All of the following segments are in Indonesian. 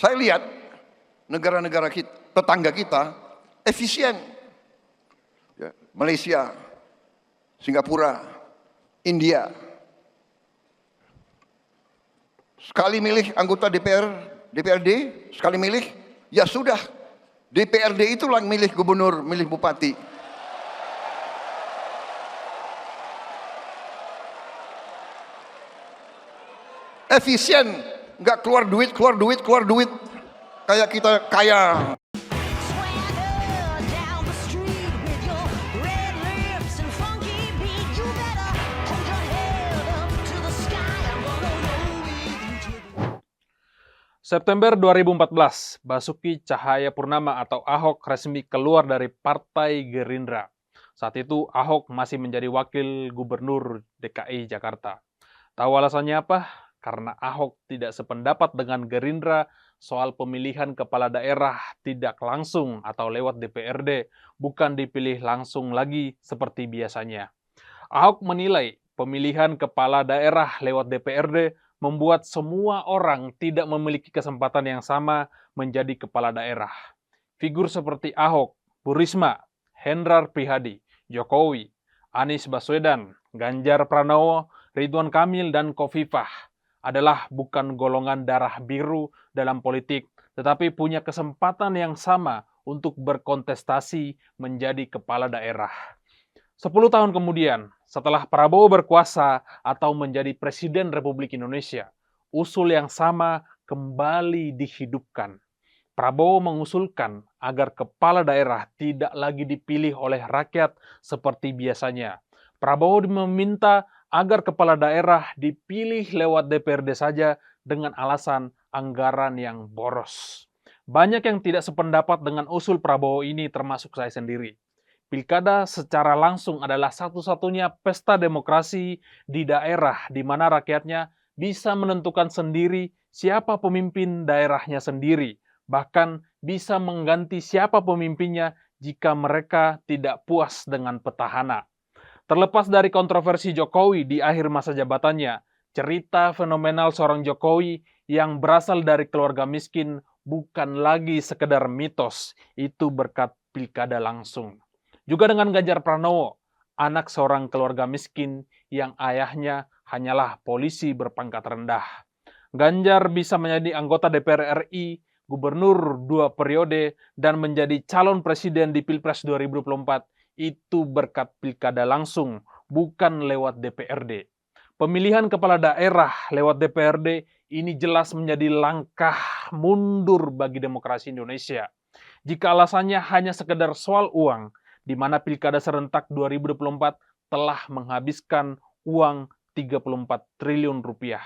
Saya lihat negara-negara tetangga kita efisien. Ya, Malaysia, Singapura, India. Sekali milih anggota DPRD, sekali milih, ya sudah. DPRD itulah yang milih gubernur, milih bupati. Efisien, nggak keluar duit. Kayak kita kaya. September 2014, Basuki Cahayapurnama atau Ahok resmi keluar dari Partai Gerindra. Saat itu Ahok masih menjadi wakil gubernur DKI Jakarta. Tahu alasannya apa? Karena Ahok tidak sependapat dengan Gerindra soal pemilihan kepala daerah tidak langsung atau lewat DPRD, bukan dipilih langsung lagi seperti biasanya. Ahok menilai pemilihan kepala daerah lewat DPRD membuat semua orang tidak memiliki kesempatan yang sama menjadi kepala daerah. Figur seperti Ahok, Bu Risma, Hendrar Prihadi, Jokowi, Anies Baswedan, Ganjar Pranowo, Ridwan Kamil, dan Khofifah adalah bukan golongan darah biru dalam politik, tetapi punya kesempatan yang sama untuk berkontestasi menjadi kepala daerah. 10 tahun kemudian, setelah Prabowo berkuasa atau menjadi Presiden Republik Indonesia, usul yang sama kembali dihidupkan. Prabowo mengusulkan agar kepala daerah tidak lagi dipilih oleh rakyat seperti biasanya. Prabowo meminta agar kepala daerah dipilih lewat DPRD saja dengan alasan anggaran yang boros. Banyak yang tidak sependapat dengan usul Prabowo ini termasuk saya sendiri. Pilkada secara langsung adalah satu-satunya pesta demokrasi di daerah di mana rakyatnya bisa menentukan sendiri siapa pemimpin daerahnya sendiri, bahkan bisa mengganti siapa pemimpinnya jika mereka tidak puas dengan petahana. Terlepas dari kontroversi Jokowi di akhir masa jabatannya, cerita fenomenal seorang Jokowi yang berasal dari keluarga miskin bukan lagi sekedar mitos, itu berkat pilkada langsung. Juga dengan Ganjar Pranowo, anak seorang keluarga miskin yang ayahnya hanyalah polisi berpangkat rendah. Ganjar bisa menjadi anggota DPR RI, gubernur 2 periode, dan menjadi calon presiden di Pilpres 2024 itu berkat pilkada langsung, bukan lewat DPRD. Pemilihan kepala daerah lewat DPRD ini jelas menjadi langkah mundur bagi demokrasi Indonesia. Jika alasannya hanya sekedar soal uang, di mana pilkada serentak 2024 telah menghabiskan uang 34 triliun rupiah.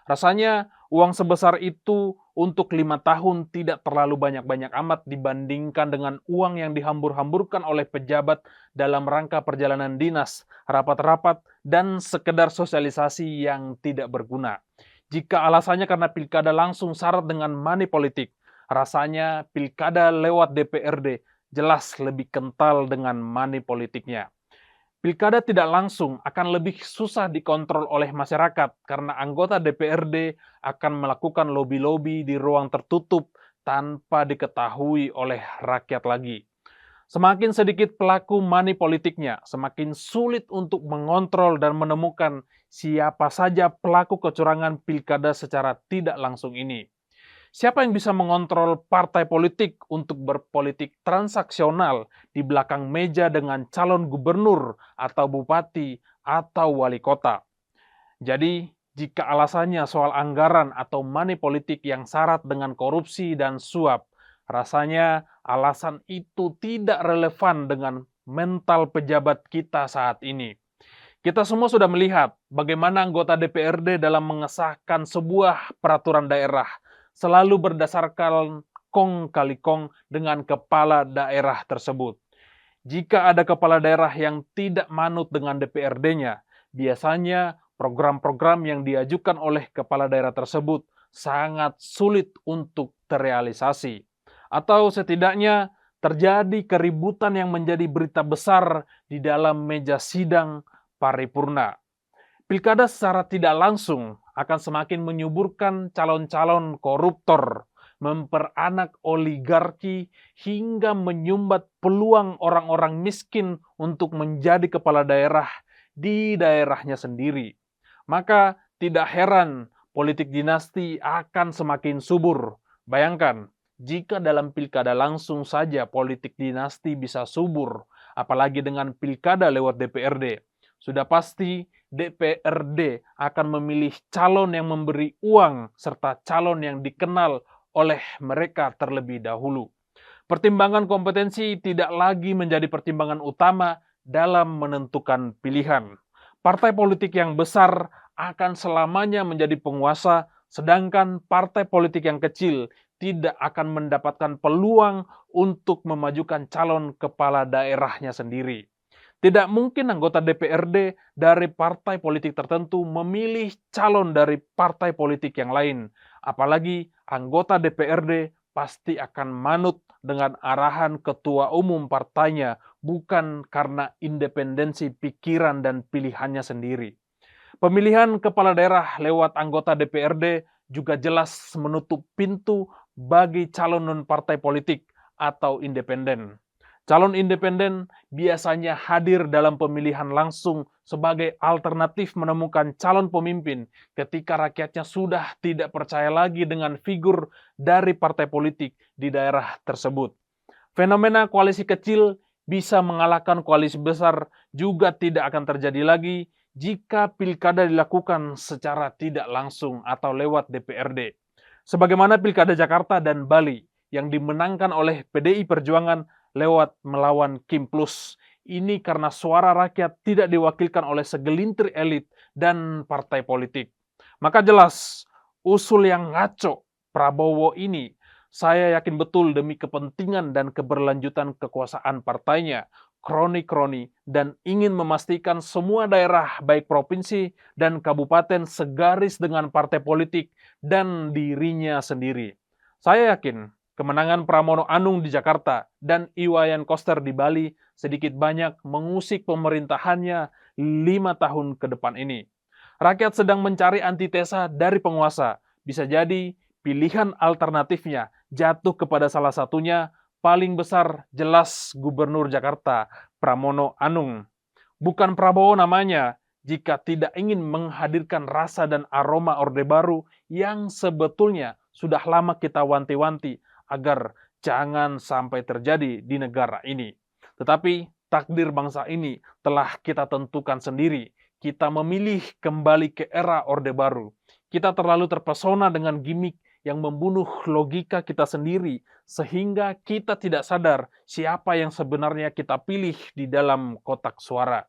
Rasanya uang sebesar itu untuk 5 tahun tidak terlalu banyak-banyak amat dibandingkan dengan uang yang dihambur-hamburkan oleh pejabat dalam rangka perjalanan dinas, rapat-rapat, dan sekedar sosialisasi yang tidak berguna. Jika alasannya karena pilkada langsung syarat dengan money politik, rasanya pilkada lewat DPRD jelas lebih kental dengan money politiknya. Pilkada tidak langsung akan lebih susah dikontrol oleh masyarakat karena anggota DPRD akan melakukan lobi-lobi di ruang tertutup tanpa diketahui oleh rakyat lagi. Semakin sedikit pelaku money politiknya, semakin sulit untuk mengontrol dan menemukan siapa saja pelaku kecurangan pilkada secara tidak langsung ini. Siapa yang bisa mengontrol partai politik untuk berpolitik transaksional di belakang meja dengan calon gubernur atau bupati atau wali kota? Jadi, jika alasannya soal anggaran atau money politik yang syarat dengan korupsi dan suap, rasanya alasan itu tidak relevan dengan mental pejabat kita saat ini. Kita semua sudah melihat bagaimana anggota DPRD dalam mengesahkan sebuah peraturan daerah selalu berdasarkan kong kali kong dengan kepala daerah tersebut. Jika ada kepala daerah yang tidak manut dengan DPRD-nya, biasanya program-program yang diajukan oleh kepala daerah tersebut sangat sulit untuk terrealisasi. Atau setidaknya terjadi keributan yang menjadi berita besar di dalam meja sidang paripurna. Pilkada secara tidak langsung akan semakin menyuburkan calon-calon koruptor, memperanak oligarki, hingga menyumbat peluang orang-orang miskin untuk menjadi kepala daerah di daerahnya sendiri. Maka tidak heran politik dinasti akan semakin subur. Bayangkan, jika dalam pilkada langsung saja politik dinasti bisa subur, apalagi dengan pilkada lewat DPRD. Sudah pasti DPRD akan memilih calon yang memberi uang serta calon yang dikenal oleh mereka terlebih dahulu. Pertimbangan kompetensi tidak lagi menjadi pertimbangan utama dalam menentukan pilihan. Partai politik yang besar akan selamanya menjadi penguasa, sedangkan partai politik yang kecil tidak akan mendapatkan peluang untuk memajukan calon kepala daerahnya sendiri. Tidak mungkin anggota DPRD dari partai politik tertentu memilih calon dari partai politik yang lain. Apalagi anggota DPRD pasti akan manut dengan arahan ketua umum partainya, bukan karena independensi pikiran dan pilihannya sendiri. Pemilihan kepala daerah lewat anggota DPRD juga jelas menutup pintu bagi calon non-partai politik atau independen. Calon independen biasanya hadir dalam pemilihan langsung sebagai alternatif menemukan calon pemimpin ketika rakyatnya sudah tidak percaya lagi dengan figur dari partai politik di daerah tersebut. Fenomena koalisi kecil bisa mengalahkan koalisi besar juga tidak akan terjadi lagi jika pilkada dilakukan secara tidak langsung atau lewat DPRD. Sebagaimana pilkada Jakarta dan Bali yang dimenangkan oleh PDI Perjuangan lewat melawan Kim Plus. Ini karena suara rakyat tidak diwakilkan oleh segelintir elit dan partai politik. Maka jelas, usul yang ngaco Prabowo ini saya yakin betul demi kepentingan dan keberlanjutan kekuasaan partainya, kroni-kroni, dan ingin memastikan semua daerah baik provinsi dan kabupaten segaris dengan partai politik dan dirinya sendiri. Saya yakin kemenangan Pramono Anung di Jakarta dan Iwayan Koster di Bali sedikit banyak mengusik pemerintahannya 5 tahun ke depan ini. Rakyat sedang mencari antitesa dari penguasa. Bisa jadi pilihan alternatifnya jatuh kepada salah satunya, paling besar jelas Gubernur Jakarta, Pramono Anung. Bukan Prabowo namanya, jika tidak ingin menghadirkan rasa dan aroma Orde Baru yang sebetulnya sudah lama kita wanti-wanti agar jangan sampai terjadi di negara ini. Tetapi takdir bangsa ini telah kita tentukan sendiri. Kita memilih kembali ke era Orde Baru. Kita terlalu terpesona dengan gimmick yang membunuh logika kita sendiri, sehingga kita tidak sadar siapa yang sebenarnya kita pilih di dalam kotak suara.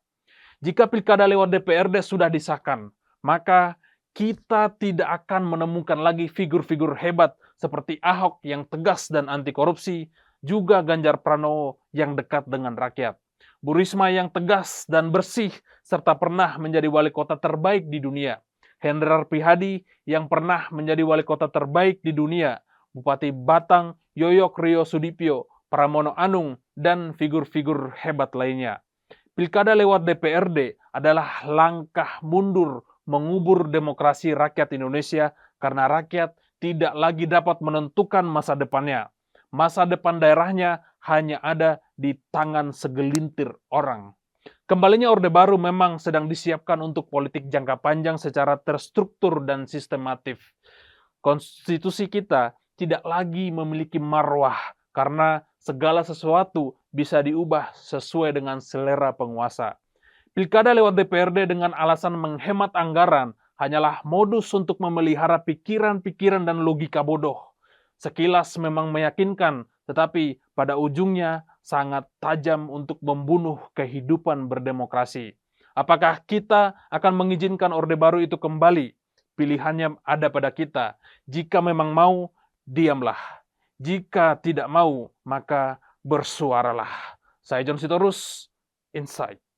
Jika pilkada lewat DPRD sudah disahkan, maka kita tidak akan menemukan lagi figur-figur hebat seperti Ahok yang tegas dan anti korupsi, juga Ganjar Pranowo yang dekat dengan rakyat. Bu Risma yang tegas dan bersih serta pernah menjadi wali kota terbaik di dunia. Hendrar Prihadi yang pernah menjadi wali kota terbaik di dunia. Bupati Batang Yoyok Rio Sudipyo, Pramono Anung, dan figur-figur hebat lainnya. Pilkada lewat DPRD adalah langkah mundur mengubur demokrasi rakyat Indonesia karena rakyat tidak lagi dapat menentukan masa depannya. Masa depan daerahnya hanya ada di tangan segelintir orang. Kembalinya Orde Baru memang sedang disiapkan untuk politik jangka panjang secara terstruktur dan sistematif. Konstitusi kita tidak lagi memiliki marwah karena segala sesuatu bisa diubah sesuai dengan selera penguasa. Pilkada lewat DPRD dengan alasan menghemat anggaran hanyalah modus untuk memelihara pikiran-pikiran dan logika bodoh. Sekilas memang meyakinkan, tetapi pada ujungnya sangat tajam untuk membunuh kehidupan berdemokrasi. Apakah kita akan mengizinkan Orde Baru itu kembali? Pilihannya ada pada kita. Jika memang mau, diamlah. Jika tidak mau, maka bersuaralah. Saya John Sitorus, Insight.